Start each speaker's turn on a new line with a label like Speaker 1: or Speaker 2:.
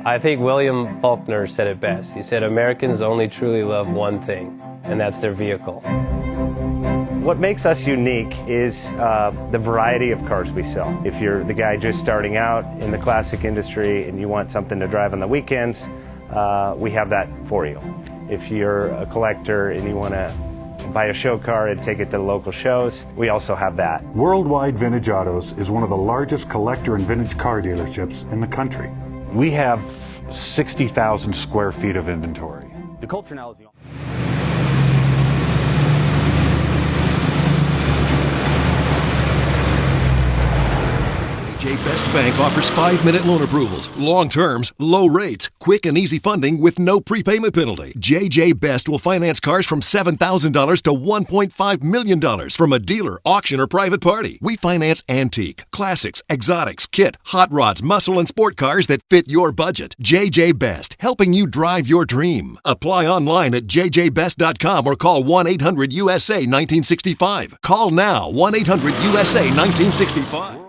Speaker 1: I think William Faulkner said it best. He said, Americans only truly love one thing, and that's their vehicle.
Speaker 2: What makes us unique is the variety of cars we sell. If you're the guy just starting out in the classic industry and you want something to drive on the weekends, we have that for you. If you're a collector and you want to buy a show car and take it to the local shows, we also have that.
Speaker 3: Worldwide Vintage Autos is one of the largest collector and vintage car dealerships in the country. We have 60,000 square feet of inventory.
Speaker 2: The culture now is the
Speaker 4: JJ Best Bank offers 5-minute loan approvals, long terms, low rates, quick and easy funding with no prepayment penalty. JJ Best will finance cars from $7,000 to $1.5 million from a dealer, auction, or private party. We finance antique, classics, exotics, kit, hot rods, muscle, and sport cars that fit your budget. JJ Best, helping you drive your dream. Apply online at jjbest.com or call 1-800-USA-1965. Call now, 1-800-USA-1965.